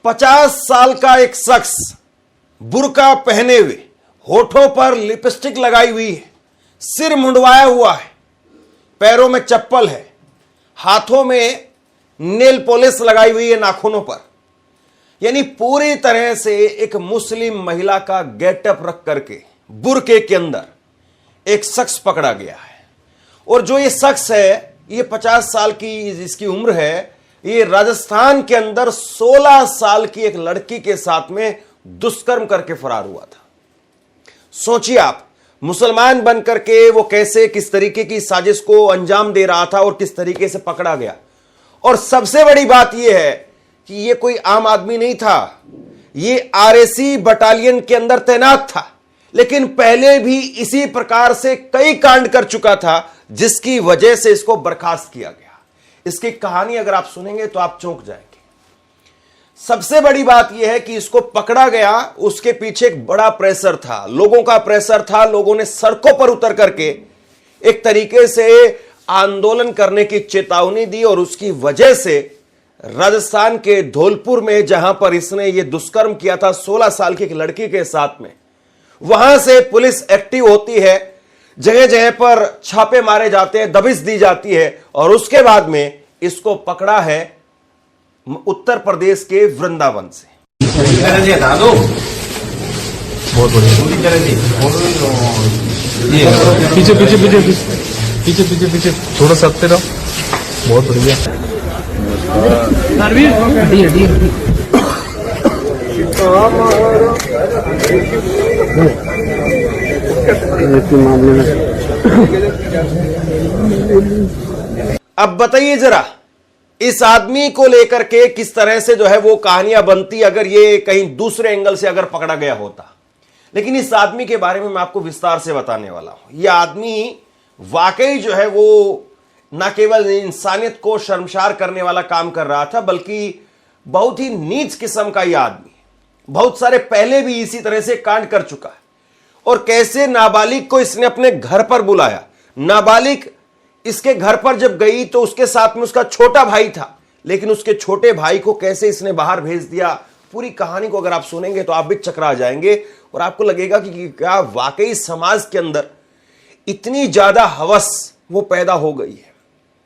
50 साल का एक शख्स बुर्का पहने हुए, होठों पर लिपस्टिक लगाई हुई है, सिर मुंडवाया हुआ है, पैरों में चप्पल है, हाथों में नेल पॉलिश लगाई हुई है नाखूनों पर, यानी पूरी तरह से एक मुस्लिम महिला का गेटअप रख करके बुर्के के अंदर एक शख्स पकड़ा गया है। और जो ये शख्स है, ये 50 साल की जिसकी उम्र है, ये राजस्थान के अंदर 16 साल की एक लड़की के साथ में दुष्कर्म करके फरार हुआ था। सोचिए आप, मुसलमान बन करके वो कैसे, किस तरीके की साजिश को अंजाम दे रहा था और किस तरीके से पकड़ा गया। और सबसे बड़ी बात यह है कि ये कोई आम आदमी नहीं था, ये आरएसी बटालियन के अंदर तैनात था, लेकिन पहले भी इसी प्रकार से कई कांड कर चुका था, जिसकी वजह से इसको बर्खास्त किया गया। इसकी कहानी अगर आप सुनेंगे तो आप चौंक जाएंगे। सबसे बड़ी बात यह है कि इसको पकड़ा गया, उसके पीछे एक बड़ा प्रेशर था, लोगों का प्रेशर था। लोगों ने सड़कों पर उतर करके एक तरीके से आंदोलन करने की चेतावनी दी, और उसकी वजह से राजस्थान के धौलपुर में, जहां पर इसने ये दुष्कर्म किया था 16 साल की एक लड़की के साथ में, वहां से पुलिस एक्टिव होती है, जगह जगह पर छापे मारे जाते हैं, दबिश दी जाती है, और उसके बाद में इसको पकड़ा है उत्तर प्रदेश के वृंदावन से। बहुत बढ़िया। पीछे पीछे पीछे पीछे पीछे पीछे थोड़ा सकते रहो। बहुत बढ़िया। अब बताइए जरा, इस आदमी को लेकर के किस तरह से जो है वो कहानियां बनती अगर ये कहीं दूसरे एंगल से अगर पकड़ा गया होता। लेकिन इस आदमी के बारे में मैं आपको विस्तार से बताने वाला हूं। यह आदमी वाकई जो है वो न केवल इंसानियत को शर्मसार करने वाला काम कर रहा था, बल्कि बहुत ही नीच किस्म का यह आदमी, बहुत सारे पहले भी इसी तरह से कांड कर चुका है। और कैसे नाबालिग को इसने अपने घर पर बुलाया, नाबालिग इसके घर पर जब गई तो उसके साथ में उसका छोटा भाई था, लेकिन उसके छोटे भाई को कैसे इसने बाहर भेज दिया। पूरी कहानी को अगर आप सुनेंगे तो आप भी चकरा जाएंगे और आपको लगेगा कि क्या वाकई समाज के अंदर इतनी ज्यादा हवस वो पैदा हो गई है।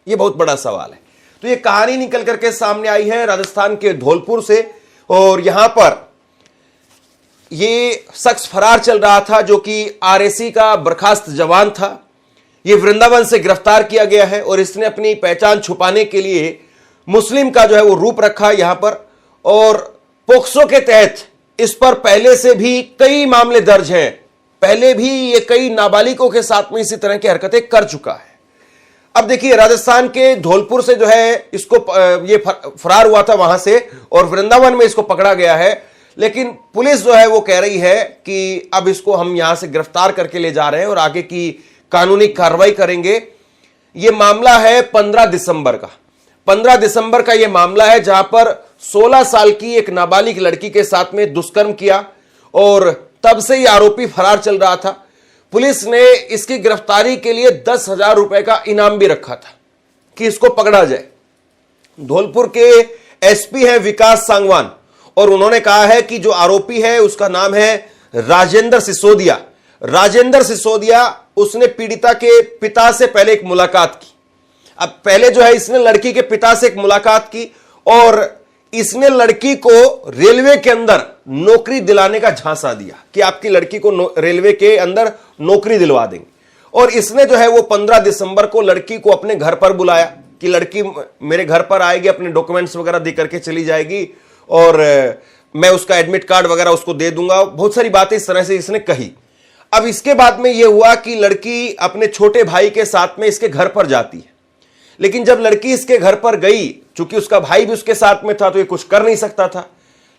ये बहुत बड़ा सवाल है। तो ये कहानी निकल करके सामने आई है राजस्थान के धौलपुर से, और यहां पर ये शख्स फरार चल रहा था जो कि आरएसी का बर्खास्त जवान था। ये वृंदावन से गिरफ्तार किया गया है, और इसने अपनी पहचान छुपाने के लिए मुस्लिम का जो है वो रूप रखा यहां पर। और पोक्सो के तहत इस पर पहले से भी कई मामले दर्ज हैं, पहले भी ये कई नाबालिगों के साथ में इसी तरह की हरकतें कर चुका है। अब देखिए, राजस्थान के धौलपुर से जो है इसको ये फरार हुआ था वहां से, और वृंदावन में इसको पकड़ा गया है। लेकिन पुलिस जो है वो कह रही है कि अब इसको हम यहां से गिरफ्तार करके ले जा रहे हैं और आगे की कानूनी कार्रवाई करेंगे। यह मामला है 15 दिसंबर का। 15 दिसंबर का यह मामला है, जहां पर 16 साल की एक नाबालिग लड़की के साथ में दुष्कर्म किया, और तब से यह आरोपी फरार चल रहा था। पुलिस ने इसकी गिरफ्तारी के लिए 10,000 रुपए का इनाम भी रखा था कि इसको पकड़ा जाए। धौलपुर के एसपी हैं विकास सांगवान, और उन्होंने कहा है कि जो आरोपी है उसका नाम है राजेंद्र सिसोदिया। राजेंद्र सिसोदिया, उसने पीड़िता के पिता से पहले एक मुलाकात की। अब पहले जो है इसने लड़की के पिता से एक मुलाकात की, और इसने लड़की को रेलवे के अंदर नौकरी दिलाने का झांसा दिया कि आपकी लड़की को रेलवे के अंदर नौकरी दिलवा देंगे। और इसने जो है वो 15 दिसंबर को लड़की को अपने घर पर बुलाया कि लड़की मेरे घर पर आएगी, अपने डॉक्यूमेंट्स वगैरह दे करके चली जाएगी, और मैं उसका एडमिट कार्ड वगैरह उसको दे दूंगा। बहुत सारी बातें इस तरह से इसने कही। अब इसके बाद में यह हुआ कि लड़की अपने छोटे भाई के साथ में इसके घर पर जाती है, लेकिन जब लड़की इसके घर पर गई, चूंकि उसका भाई भी उसके साथ में था तो ये कुछ कर नहीं सकता था,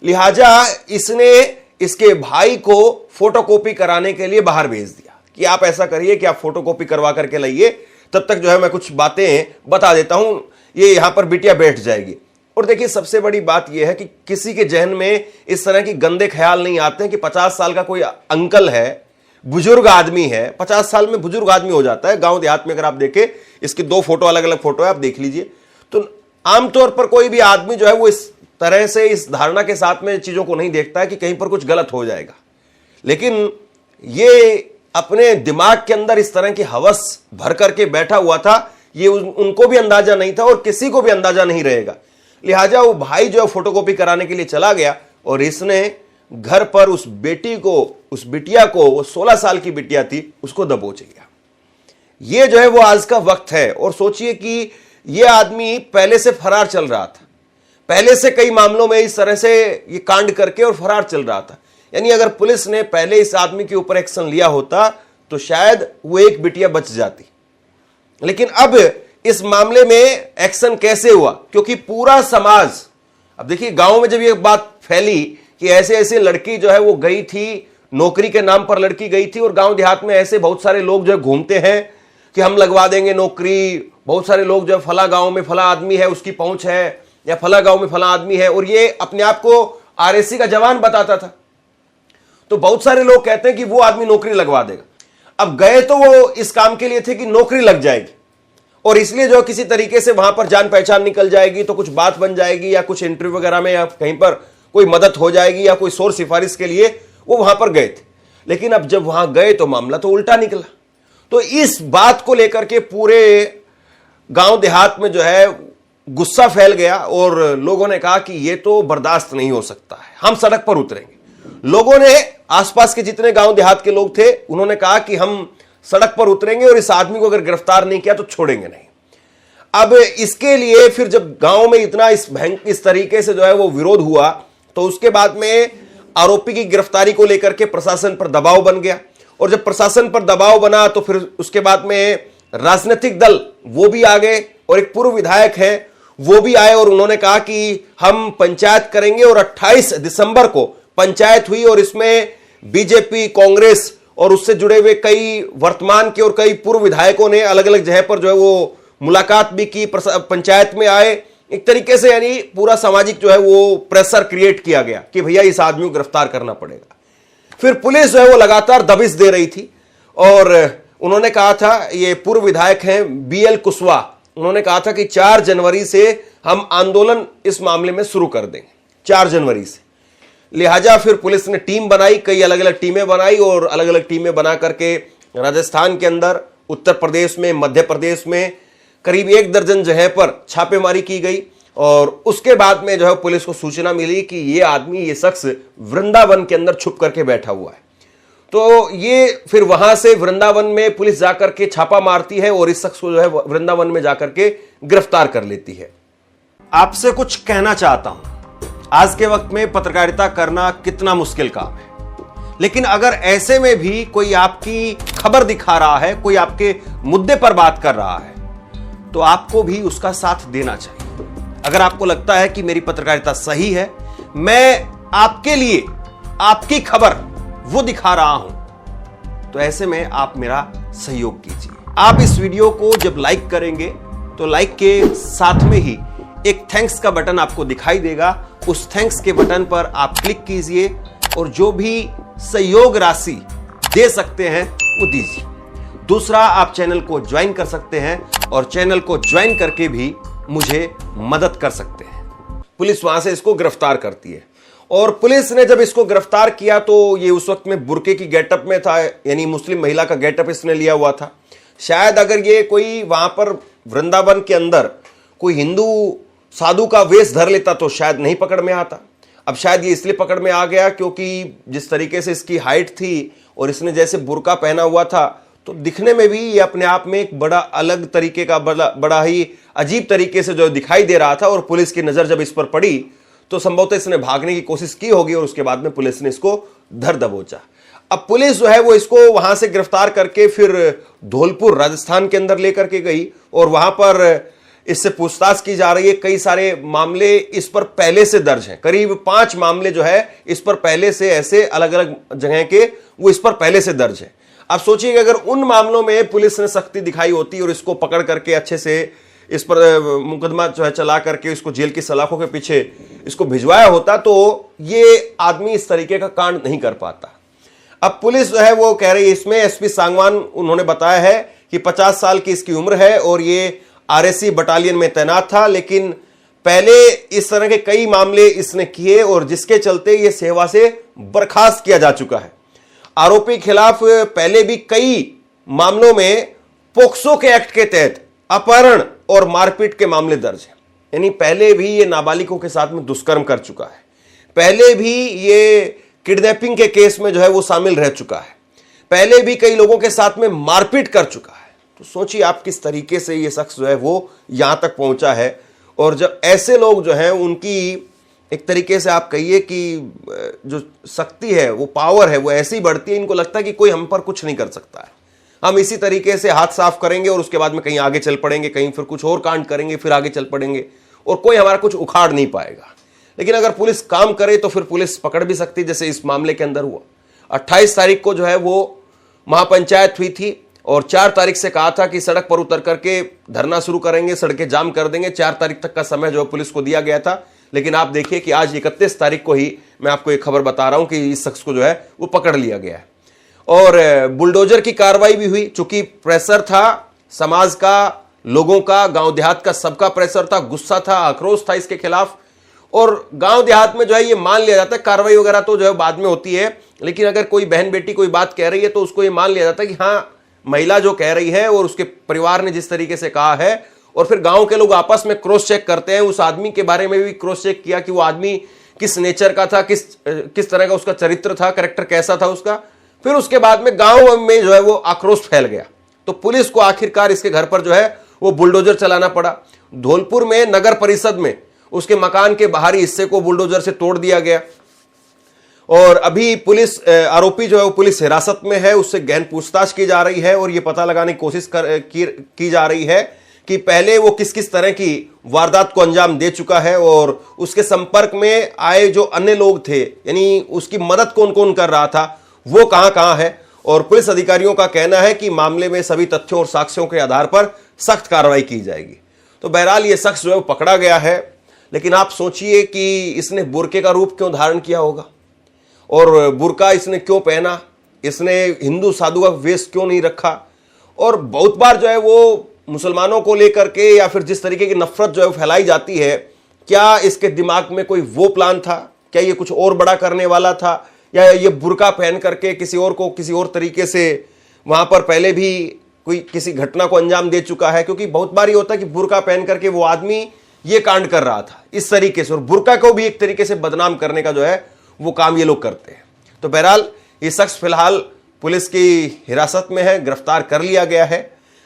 लिहाजा इसने इसके भाई को फोटोकॉपी कराने के लिए बाहर भेज दिया कि आप ऐसा करिए कि आप फोटोकॉपी करवा करके लाइए, तब तक जो है मैं कुछ बातें बता देता हूं, ये यहां पर बिटिया बैठ जाएगी। और देखिए, सबसे बड़ी बात यह है कि किसी के जहन में इस तरह की गंदे ख्याल नहीं आते हैं कि 50 साल का कोई अंकल है, बुजुर्ग आदमी है, 50 साल में बुजुर्ग आदमी हो जाता है। गांव देहात में अगर आप देखें, इसकी 2 फोटो अलग अलग फोटो है, आप देख लीजिए, तो आमतौर पर कोई भी आदमी जो है वो इस तरह से इस धारणा के साथ में चीजों को नहीं देखता है कि कहीं पर कुछ गलत हो जाएगा, लेकिन ये अपने दिमाग के अंदर इस तरह की हवस भर करके बैठा हुआ था, ये उनको भी अंदाजा नहीं था और किसी को भी अंदाजा नहीं रहेगा। लिहाजा वो भाई जो है फोटोकॉपी कराने के लिए चला गया और इसने घर पर उस बेटी को, उस बिटिया को, वो 16 साल की बिटिया थी, उसको दबोच लिया। ये जो है वो आज का वक्त है। और सोचिए कि ये आदमी पहले से फरार चल रहा था, पहले से कई मामलों में इस तरह से ये कांड करके और फरार चल रहा था। यानी अगर पुलिस ने पहले इस आदमी के ऊपर एक्शन लिया होता तो शायद वो एक बिटिया बच जाती। लेकिन अब इस मामले में एक्शन कैसे हुआ? क्योंकि पूरा समाज, अब देखिए गांव में जब ये बात फैली कि ऐसे ऐसे लड़की जो है वो गई थी, नौकरी के नाम पर लड़की गई थी, और गांव देहात में ऐसे बहुत सारे लोग जो है घूमते हैं कि हम लगवा देंगे नौकरी। बहुत सारे लोग जो है फला गांव में फला आदमी है, उसकी पहुंच है, या फला गांव में फला आदमी है, और ये अपने आप को आरएससी का जवान बताता था। तो बहुत सारे लोग कहते हैं कि वो आदमी नौकरी लगवा देगा। अब गए तो वो इस काम के लिए थे कि नौकरी लग जाएगी, और इसलिए जो किसी तरीके से वहां पर जान पहचान निकल जाएगी तो कुछ बात बन जाएगी, या कुछ इंटरव्यू वगैरह में या कहीं पर कोई मदद हो जाएगी, या कोई शोर सिफारिश के लिए वो वहां पर गए थे। लेकिन अब जब वहां गए तो मामला तो उल्टा निकला। तो इस बात को लेकर के पूरे गांव देहात में जो है गुस्सा फैल गया, और लोगों ने कहा कि ये तो बर्दाश्त नहीं हो सकता है, हम सड़क पर उतरेंगे। लोगों ने, आसपास के जितने गांव देहात के लोग थे, उन्होंने कहा कि हम सड़क पर उतरेंगे और इस आदमी को अगर गिरफ्तार नहीं किया तो छोड़ेंगे नहीं। अब इसके लिए फिर जब गांव में इतना इस तरीके से जो है वो विरोध हुआ, तो उसके बाद में आरोपी की गिरफ्तारी को लेकर के प्रशासन पर दबाव बन गया। और जब प्रशासन पर दबाव बना तो फिर उसके बाद में राजनीतिक दल वो भी आ गए, और एक पूर्व विधायक है वो भी आए, और उन्होंने कहा कि हम पंचायत करेंगे। और 28 दिसंबर को पंचायत हुई, और इसमें बीजेपी, कांग्रेस और उससे जुड़े हुए कई वर्तमान के और कई पूर्व विधायकों ने अलग अलग जगह पर जो है वो मुलाकात भी की, पंचायत में आए। एक तरीके से यानी पूरा सामाजिक जो है वो प्रेशर क्रिएट किया गया कि भैया इस आदमी को गिरफ्तार करना पड़ेगा। फिर पुलिस जो है वो लगातार दबिश दे रही थी, और उन्होंने कहा था, ये पूर्व विधायक हैं बीएल कुशवाहा, उन्होंने कहा था कि 4 जनवरी से हम आंदोलन इस मामले में शुरू कर देंगे, 4 जनवरी से। लिहाजा फिर पुलिस ने टीम बनाई, कई अलग अलग टीमें बनाई, और अलग अलग टीमें बना करके राजस्थान के अंदर, उत्तर प्रदेश में, मध्य प्रदेश में करीब 1 दर्जन जगह पर छापेमारी की गई। और उसके बाद में जो है पुलिस को सूचना मिली कि ये आदमी, ये शख्स वृंदावन के अंदर छुप करके बैठा हुआ है। तो ये फिर वहां से वृंदावन में पुलिस जाकर के छापा मारती है, और इस शख्स को जो है वृंदावन में जाकर के गिरफ्तार कर लेती है। आपसे कुछ कहना चाहता हूं, आज के वक्त में पत्रकारिता करना कितना मुश्किल काम है, लेकिन अगर ऐसे में भी कोई आपकी खबर दिखा रहा है, कोई आपके मुद्दे पर बात कर रहा है, तो आपको भी उसका साथ देना चाहिए। अगर आपको लगता है कि मेरी पत्रकारिता सही है, मैं आपके लिए आपकी खबर वो दिखा रहा हूं, तो ऐसे में आप मेरा सहयोग कीजिए। आप इस वीडियो को जब लाइक करेंगे तो लाइक के साथ में ही एक थैंक्स का बटन आपको दिखाई देगा, उस थैंक्स के बटन पर आप क्लिक कीजिए, और जो भी सहयोग राशि दे सकते हैं वो दीजिए। दूसरा, आप चैनल को ज्वाइन कर सकते हैं, और चैनल को ज्वाइन करके भी मुझे मदद कर सकते हैं। पुलिस वहां से इसको गिरफ्तार करती है, और पुलिस ने जब इसको गिरफ्तार किया तो ये उस वक्त में बुर्के की गेटअप में था, यानी मुस्लिम महिला का गेटअप इसने लिया हुआ था। शायद अगर ये कोई वहां पर वृंदावन के अंदर कोई हिंदू साधु का वेश धर लेता तो शायद नहीं पकड़ में आता। अब शायद ये इसलिए पकड़ में आ गया क्योंकि जिस तरीके से इसकी हाइट थी, और इसने जैसे बुर्का पहना हुआ था, तो दिखने में भी ये अपने आप में एक बड़ा अलग तरीके का, बड़ा ही अजीब तरीके से जो दिखाई दे रहा था। और पुलिस की नजर जब इस पर पड़ी तो संभवतः इसने भागने की कोशिश की होगी, और उसके बाद में पुलिस ने इसको धर दबोचा। अब पुलिस जो है वो इसको वहां से गिरफ्तार करके फिर धौलपुर राजस्थान के अंदर लेकर के गई, और वहां पर इससे पूछताछ की जा रही है। कई सारे मामले इस पर पहले से दर्ज हैं, करीब 5 मामले जो है इस पर पहले से, ऐसे अलग अलग जगह के, वो इस पर पहले से दर्ज है। आप सोचिए कि अगर उन मामलों में पुलिस ने सख्ती दिखाई होती और इसको पकड़ करके अच्छे से इस पर मुकदमा जो है चला करके इसको जेल की सलाखों के पीछे इसको भिजवाया होता, तो ये आदमी इस तरीके का कांड नहीं कर पाता। अब पुलिस जो है वो कह रही है, इसमें एसपी सांगवान उन्होंने बताया है कि 50 साल की इसकी उम्र है, और ये आरएसी बटालियन में तैनात था, लेकिन पहले इस तरह के कई मामले इसने किए और जिसके चलते यह सेवा से बर्खास्त किया जा चुका है। आरोपी के खिलाफ पहले भी कई मामलों में पोक्सो के एक्ट के तहत अपहरण और मारपीट के मामले दर्ज हैं। यानी पहले भी ये नाबालिगों के साथ में दुष्कर्म कर चुका है, पहले भी ये किडनैपिंग के केस में जो है वो शामिल रह चुका है, पहले भी कई लोगों के साथ में मारपीट कर चुका है। तो सोचिए आप किस तरीके से ये शख्स जो है वो यहां तक पहुंचा है। और जब ऐसे लोग जो हैं उनकी एक तरीके से आप कहिए कि जो शक्ति है, वो पावर है, वो ऐसी बढ़ती है, इनको लगता है कि कोई हम पर कुछ नहीं कर सकता है, हम इसी तरीके से हाथ साफ करेंगे और उसके बाद में कहीं आगे चल पड़ेंगे, कहीं फिर कुछ और कांड करेंगे, फिर आगे चल पड़ेंगे और कोई हमारा कुछ उखाड़ नहीं पाएगा। लेकिन अगर पुलिस काम करे तो फिर पुलिस पकड़ भी सकती, जैसे इस मामले के अंदर हुआ। 28 तारीख को जो है वो महापंचायत हुई थी और 4 तारीख से कहा था कि सड़क पर उतर करके धरना शुरू करेंगे, सड़कें जाम कर देंगे। 4 तारीख तक का समय जो पुलिस को दिया गया था, लेकिन आप देखिए कि आज 31 तारीख को ही मैं आपको एक खबर बता रहा हूं कि इस शख्स को जो है वो पकड़ लिया गया है और बुलडोजर की कार्रवाई भी हुई। चूंकि प्रेशर था समाज का, लोगों का, गांव देहात का, सबका प्रेशर था, गुस्सा था, आक्रोश था इसके खिलाफ। और गांव देहात में जो है ये मान लिया जाता है, कार्रवाई वगैरह तो जो है बाद में होती है, लेकिन अगर कोई बहन बेटी कोई बात कह रही है तो उसको ये मान लिया जाता है कि हाँ महिला जो कह रही है और उसके परिवार ने जिस तरीके से कहा है, और फिर गांव के लोग आपस में क्रॉस चेक करते हैं। उस आदमी के बारे में भी क्रॉस चेक किया कि वो आदमी किस नेचर का था, किस तरह का उसका चरित्र था, कैरेक्टर कैसा था उसका। फिर उसके बाद में गांव में जो है वो आक्रोश फैल गया, तो पुलिस को आखिरकार इसके घर पर जो है वो बुलडोजर चलाना पड़ा। धौलपुर में नगर परिषद में उसके मकान के बाहरी हिस्से को बुलडोजर से तोड़ दिया गया और अभी पुलिस, आरोपी जो है वो पुलिस हिरासत में है, उससे गहन पूछताछ की जा रही है और ये पता लगाने की कोशिश की जा रही है कि पहले वो किस किस तरह की वारदात को अंजाम दे चुका है और उसके संपर्क में आए जो अन्य लोग थे, यानी उसकी मदद कौन कौन कर रहा था, वो कहां कहां है। और पुलिस अधिकारियों का कहना है कि मामले में सभी तथ्यों और साक्ष्यों के आधार पर सख्त कार्रवाई की जाएगी। तो बहरहाल ये शख्स जो है वो पकड़ा गया है, लेकिन आप सोचिए कि इसने बुर्के का रूप क्यों धारण किया होगा और बुर्का इसने क्यों पहना, इसने हिंदू साधु का वेश क्यों नहीं रखा। और बहुत बार जो है वो मुसलमानों को लेकर के या फिर जिस तरीके की नफरत जो है फैलाई जाती है, क्या इसके दिमाग में कोई वो प्लान था, क्या ये कुछ और बड़ा करने वाला था, या ये बुर्का पहन करके किसी और को किसी और तरीके से वहां पर पहले भी कोई किसी घटना को अंजाम दे चुका है। क्योंकि बहुत बार ये होता है कि बुर्का पहन करके वो आदमी ये कांड कर रहा था इस तरीके से, और बुर्का को भी एक तरीके से बदनाम करने का जो है वो काम ये लोग करते हैं। तो बहरहाल ये शख्स फिलहाल पुलिस की हिरासत में है, गिरफ्तार कर लिया गया है।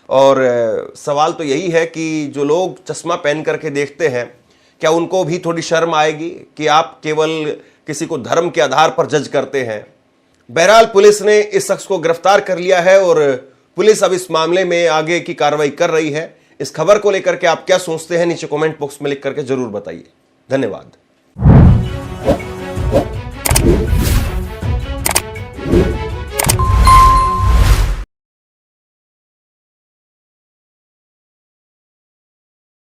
और सवाल तो यही है कि जो लोग चश्मा पहन करके देखते हैं, क्या उनको भी थोड़ी शर्म आएगी कि आप केवल किसी को धर्म के आधार पर जज करते हैं। बहरहाल पुलिस ने इस शख्स को गिरफ्तार कर लिया है और पुलिस अब इस मामले में आगे की कार्रवाई कर रही है। इस खबर को लेकर के आप क्या सोचते हैं, नीचे कमेंट बॉक्स में लिख करके जरूर बताइए। धन्यवाद।